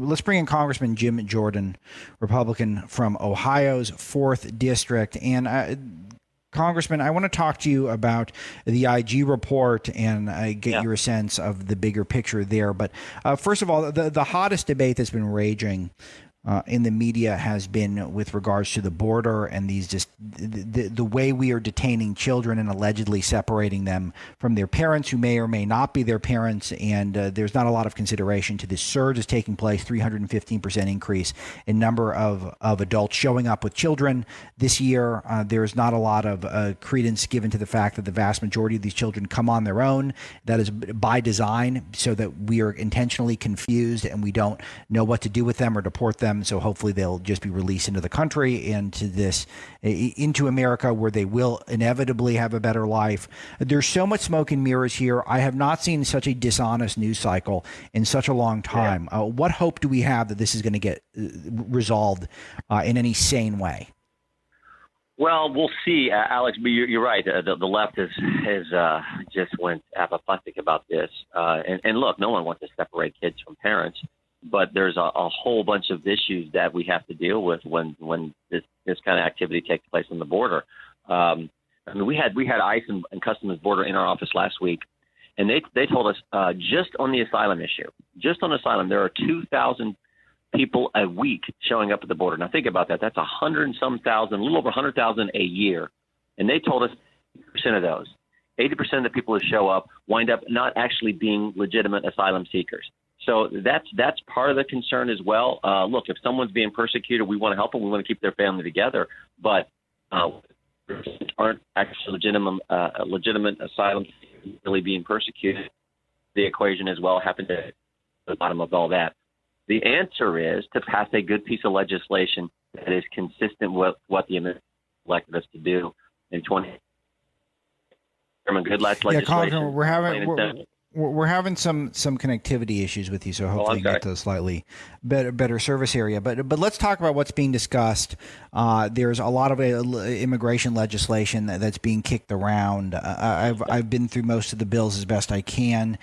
Let's bring in Congressman Jim Jordan, Republican from Ohio's 4th District. And Congressman, I want to talk to you about the IG report and get your sense of the bigger picture there. But first of all, the hottest debate that's been raging in the media has been with regards to the border and these just the way we are detaining children and allegedly separating them from their parents who may or may not be their parents. And there's not a lot of consideration to this surge that's taking place, 315% increase in number of adults showing up with children this year. There's not a lot of credence given to the fact that the vast majority of these children come on their own. That is by design, so that we are intentionally confused and we don't know what to do with them or deport them. So hopefully they'll just be released into the country and into America, where they will inevitably have a better life. There's so much smoke and mirrors here. I have not seen such a dishonest news cycle in such a long time. What hope do we have that this is going to get resolved in any sane way? Well, we'll see, Alex. But you're right. The left has just went apoplectic about this. And look, no one wants to separate kids from parents. But there's a whole bunch of issues that we have to deal with when this kind of activity takes place on the border. I mean, we had ICE and Customs Border in our office last week, and they told us just on the asylum issue, there are 2,000 people a week showing up at the border. Now think about that. That's 100 and some thousand, a little over 100,000 a year. And they told us 80% of those, 80% of the people who show up wind up not actually being legitimate asylum seekers. So that's part of the concern as well. Look, if someone's being persecuted, we want to help them. We want to keep their family together. But aren't actually legitimate asylum really being persecuted. The equation as well happened to the bottom of all that. The answer is to pass a good piece of legislation that is consistent with what the Americans elected us to do in 20. Good last legislation. We're having some connectivity issues with you, so hopefully you get to a slightly better service area. But let's talk about what's being discussed. There's a lot of immigration legislation that's being kicked around. I've been through most of the bills as best I can,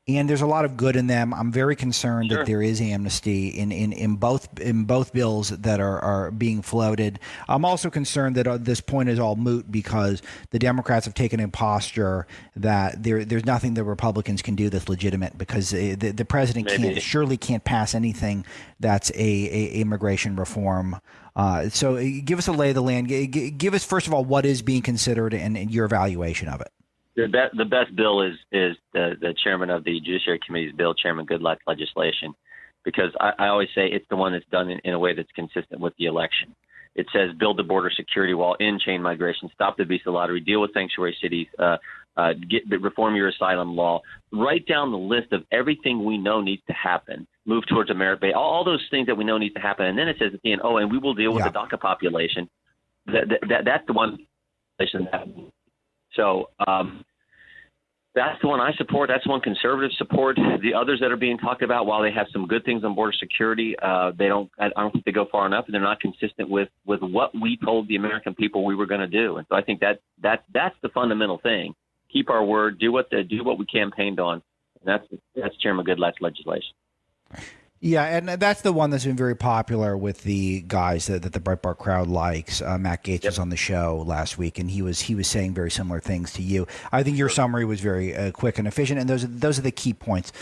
and there's a lot of good in them. I'm very concerned that there is amnesty in both bills that are being floated. I'm also concerned that this point is all moot because the Democrats have taken a posture that there's nothing the Republicans can do that's legitimate, because the president surely can't pass anything that's a immigration reform. So give us a lay of the land. Give us, first of all, what is being considered and your evaluation of it. The best bill is the chairman of the Judiciary Committee's bill, Chairman Goodlatte legislation, because I always say it's the one that's done in a way that's consistent with the election. It says build the border security wall, end chain migration, stop the visa lottery, deal with sanctuary cities, reform your asylum law, write down the list of everything we know needs to happen, move towards a merit based, all those things that we know need to happen. And then it says at the end, and we will deal with the DACA population. That's the one. So that's the one I support. That's the one conservatives support. The others that are being talked about, while they have some good things on border security, I don't think they go far enough, and they're not consistent with what we told the American people we were going to do. And so I think that's the fundamental thing. Keep our word, do what we campaigned on. And that's Chairman Goodlatte's legislation. Yeah, and that's the one that's been very popular with the guys that the Breitbart crowd likes. Matt Gaetz was on the show last week, and he was saying very similar things to you. I think your summary was very quick and efficient, and those are the key points.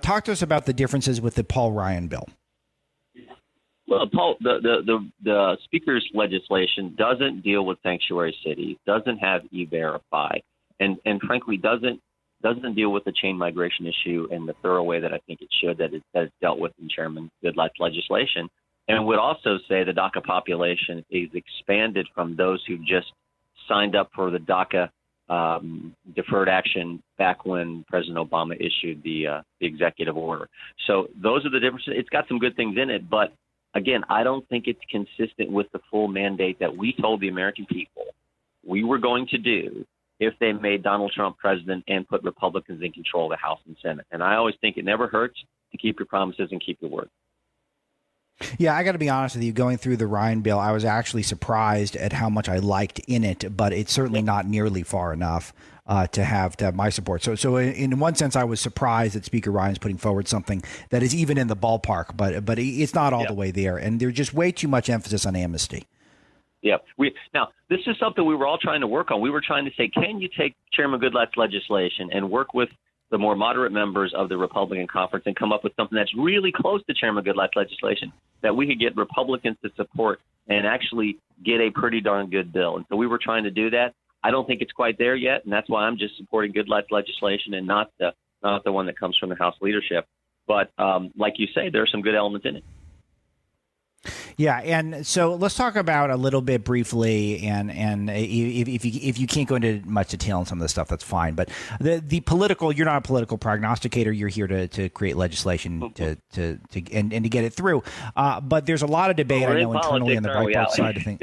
Talk to us about the differences with the Paul Ryan bill. Well, Paul, the Speaker's legislation doesn't deal with sanctuary cities, doesn't have E-Verify, and frankly doesn't deal with the chain migration issue in the thorough way that I think it should, that it has dealt with in Chairman Goodlatte's legislation. And would also say the DACA population is expanded from those who just signed up for the DACA deferred action back when President Obama issued the executive order. So those are the differences. It's got some good things in it, but again, I don't think it's consistent with the full mandate that we told the American people we were going to do if they made Donald Trump president and put Republicans in control of the House and Senate. And I always think it never hurts to keep your promises and keep your word. Yeah, I got to be honest with you. Going through the Ryan bill, I was actually surprised at how much I liked in it, but it's certainly not nearly far enough to have my support. So in one sense, I was surprised that Speaker Ryan's putting forward something that is even in the ballpark, but it's not all the way there, and there's just way too much emphasis on amnesty. Yeah. Now, this is something we were all trying to work on. We were trying to say, can you take Chairman Goodlatte's legislation and work with the more moderate members of the Republican conference and come up with something that's really close to Chairman Goodlatte's legislation that we could get Republicans to support and actually get a pretty darn good bill. And so we were trying to do that. I don't think it's quite there yet, and that's why I'm just supporting Goodlatte's legislation and not the one that comes from the House leadership. But like you say, there are some good elements in it. Yeah, and so let's talk about a little bit briefly, and if you can't go into much detail on some of this stuff, that's fine. But the political, you're not a political prognosticator. You're here to create legislation to get it through. But there's a lot of debate, I know, internally on the Breitbart side of things.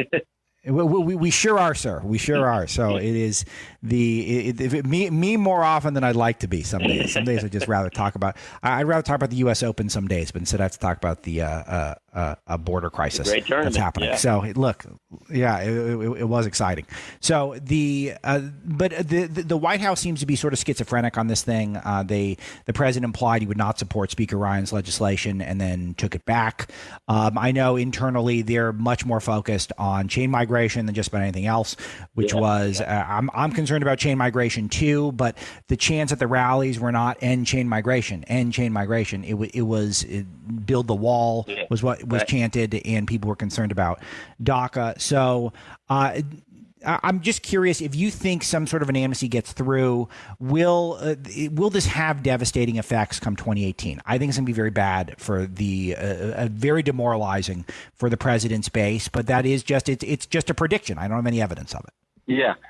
We sure are, sir. We sure are. So it is me more often than I'd like to be. Some days I'd just rather talk about. I'd rather talk about the U.S. Open some days, but instead I have to talk about the a border crisis that's happening. Yeah. So look, it was exciting. So but the White House seems to be sort of schizophrenic on this thing. The president implied he would not support Speaker Ryan's legislation and then took it back. I know internally they're much more focused on chain migration than just about anything else, which was I'm concerned about chain migration too, but the chants at the rallies were not end chain migration. It was build the wall was what was chanted, and people were concerned about DACA. So I'm just curious if you think some sort of an amnesty gets through, will this have devastating effects come 2018? I think it's going to be very bad for very demoralizing for the president's base, but that is it's just a prediction. I don't have any evidence of it.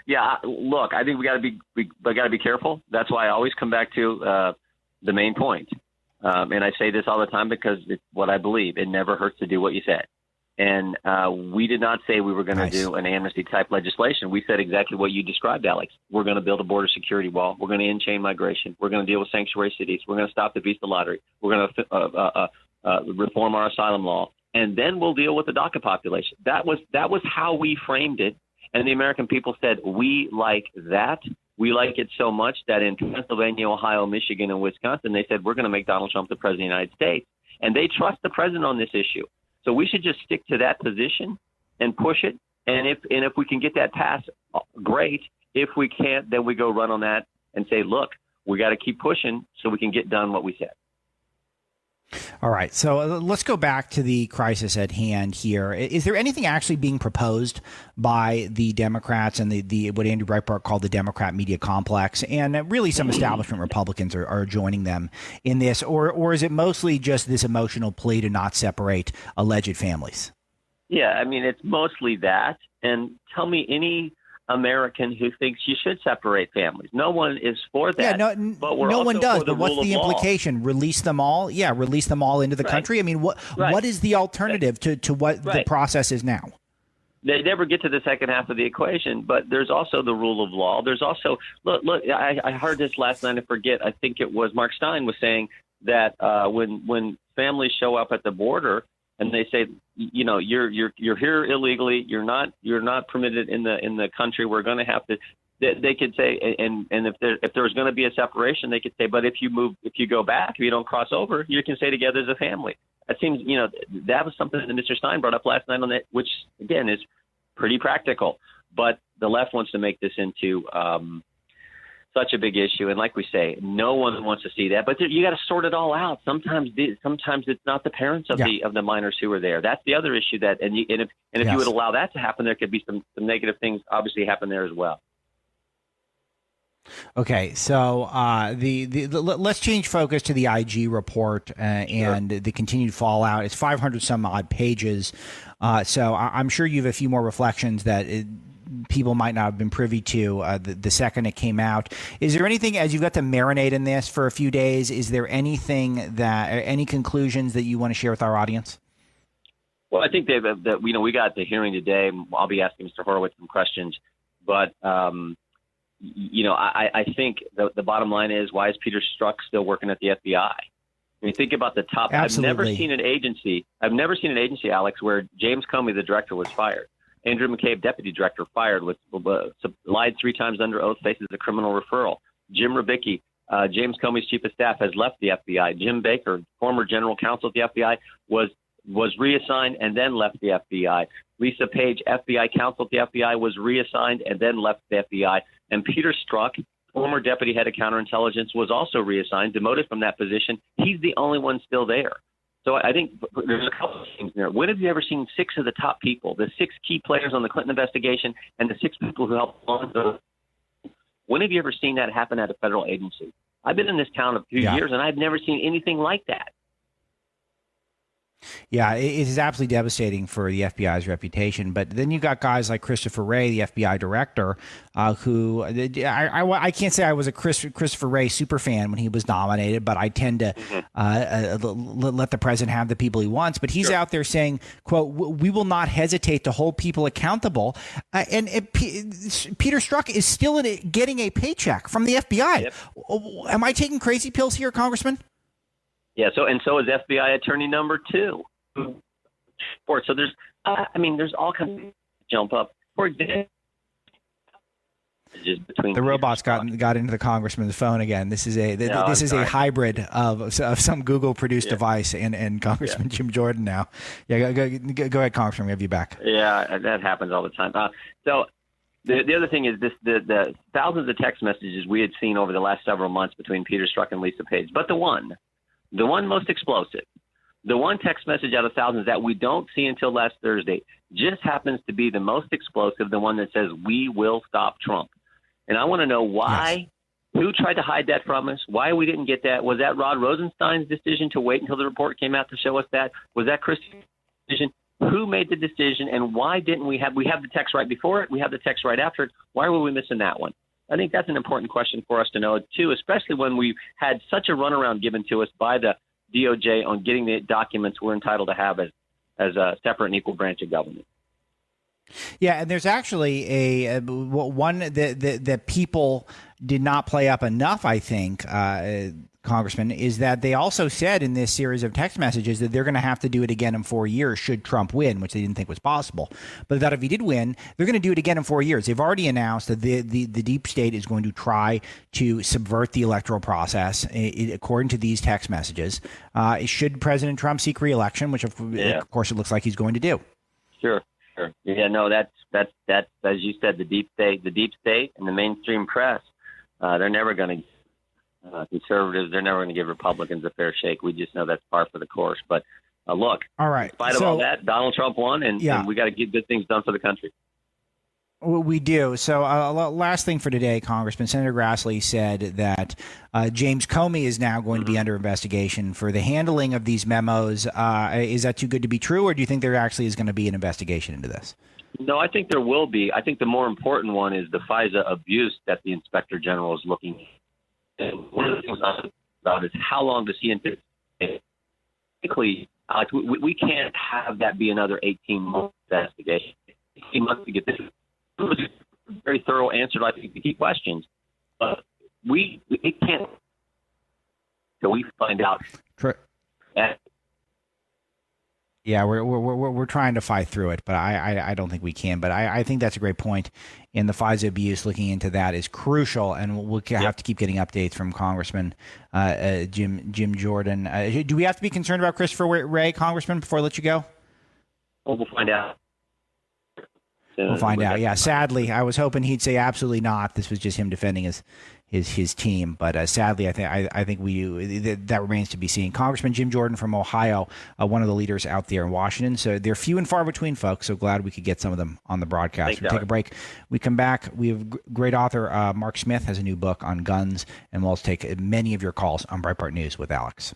Yeah. Look, I think we got to be careful. That's why I always come back to the main point. And I say this all the time because it's what I believe. It never hurts to do what you said. And we did not say we were going to do an amnesty type legislation. We said exactly what you described, Alex. We're going to build a border security wall. We're going to end chain migration. We're going to deal with sanctuary cities. We're going to stop the visa lottery. We're going to reform our asylum law. And then we'll deal with the DACA population. That was how we framed it. And the American people said, we like that. We like it so much that in Pennsylvania, Ohio, Michigan, and Wisconsin, they said, we're going to make Donald Trump the president of the United States. And they trust the president on this issue. So we should just stick to that position and push it. And if we can get that passed, great. If we can't, then we go run on that and say, look, we got to keep pushing so we can get done what we said. All right. So let's go back to the crisis at hand here. Is there anything actually being proposed by the Democrats and the what Andrew Breitbart called the Democrat media complex, and really some establishment Republicans are joining them in this, or is it mostly just this emotional plea to not separate alleged families? Yeah, I mean, it's mostly that. And tell me any American who thinks you should separate families. No one is for that. Yeah, no one does. But what's the implication? Law. Release them all? Yeah, release them all into the country. I mean, what is the alternative to what the process is now? They never get to the second half of the equation, but there's also the rule of law. There's also look. I heard this last night. I forget. I think it was Mark Stein was saying that when families show up at the border and they say, you know, you're here illegally. You're not permitted in the country. We're going to have to. They could say, and if there's going to be a separation, they could say, but if you go back, if you don't cross over, you can stay together as a family. That seems, you know, that was something that Mr. Stein brought up last night on that, which again is pretty practical. But the left wants to make this into such a big issue, and like we say, no one wants to see that. But you got to sort it all out. Sometimes it's not the parents of the minors who are there. That's the other issue. If you would allow that to happen, there could be some negative things obviously happen there as well. Okay, so let's change focus to the IG report and the continued fallout. It's 500 some odd pages, so I'm sure you have a few more reflections that people might not have been privy to the second it came out. Is there anything, as you've got to marinate in this for a few days, is there anything any conclusions that you want to share with our audience? Well, I think that we got the hearing today. I'll be asking Mr. Horowitz some questions, but I think the bottom line is, why is Peter Strzok still working at the FBI? I mean, think about the top. Absolutely. I've never seen an agency, Alex, where James Comey, the director, was fired. Andrew McCabe, deputy director, fired, with lied 3 times under oath, faces a criminal referral. Jim Rubicki, James Comey's chief of staff, has left the FBI. Jim Baker, former general counsel at the FBI, was reassigned and then left the FBI. Lisa Page, FBI counsel at the FBI, was reassigned and then left the FBI. And Peter Strzok, former deputy head of counterintelligence, was also reassigned, demoted from that position. He's the only one still there. So I think there's a couple of things there. When have you ever seen 6 of the top people, the 6 key players on the Clinton investigation and the 6 people who helped launch those? When have you ever seen that happen at a federal agency? I've been in this town a few years, and I've never seen anything like that. Yeah, it is absolutely devastating for the FBI's reputation. But then you got guys like Christopher Wray, the FBI director, who I can't say I was a Christopher Wray super fan when he was nominated, but I tend to let the president have the people he wants. But he's out there saying, quote, "We will not hesitate to hold people accountable." Peter Strzok is still getting a paycheck from the FBI. Yep. Am I taking crazy pills here, Congressman? Yeah, so is FBI attorney number 2. So there's all kinds of jump up. For example, between the robots got into the congressman's phone again. This is a hybrid of some Google produced device and Congressman Jim Jordan now. Yeah, go ahead, Congressman. We have you back. Yeah, that happens all the time. So the other thing is the thousands of text messages we had seen over the last several months between Peter Strzok and Lisa Page, but the one most explosive, the one text message out of thousands that we don't see until last Thursday, just happens to be the most explosive, the one that says, "We will stop Trump." And I want to know why, who tried to hide that from us, why we didn't get that. Was that Rod Rosenstein's decision to wait until the report came out to show us that? Was that Christie's decision? Who made the decision, and why didn't we have the text right before it, we have the text right after it? Why were we missing that one? I think that's an important question for us to know, too, especially when we had such a runaround given to us by the DOJ on getting the documents we're entitled to have as a separate and equal branch of government. Yeah, and there's actually one that people did not play up enough, I think, Congressman, is that they also said in this series of text messages that they're going to have to do it again in 4 years should Trump win, which they didn't think was possible. But that if he did win, they're going to do it again in 4 years. They've already announced that the deep state is going to try to subvert the electoral process, according to these text messages. Should President Trump seek re-election, which of course it looks like he's going to do. Sure. Yeah, no, that's as you said, the deep state and the mainstream press. They're never going to. Conservatives, they're never going to give Republicans a fair shake. We just know that's par for the course. But look, all right. In spite of all that, Donald Trump won, and we got to get good things done for the country. We do. So last thing for today, Congressman, Senator Grassley said that James Comey is now going to be under investigation for the handling of these memos. Is that too good to be true, or do you think there actually is going to be an investigation into this? No, I think there will be. I think the more important one is the FISA abuse that the Inspector General is looking at. And one of the things I'm about is how long does he anticipate? Basically, Alex, we can't have that be another 18-month investigation. 18 months to get this. It was a very thorough answer to, I think, the key questions. But we can't until we find out. Yeah, we're trying to fight through it, but I don't think we can. But I think that's a great point. And the FISA abuse, looking into that is crucial, and we'll have to keep getting updates from Congressman Jim Jordan. Do we have to be concerned about Christopher Wray, Congressman, before I let you go? Well, we'll find out. We'll find out. Yeah, sadly, I was hoping he'd say absolutely not. This was just him defending his team, but sadly, I think that remains to be seen. Congressman Jim Jordan from Ohio, one of the leaders out there in Washington. So they're few and far between, folks. So glad we could get some of them on the broadcast. We'll take a break. We come back. We have great author Mark Smith has a new book on guns, and we'll take many of your calls on Breitbart News with Alex.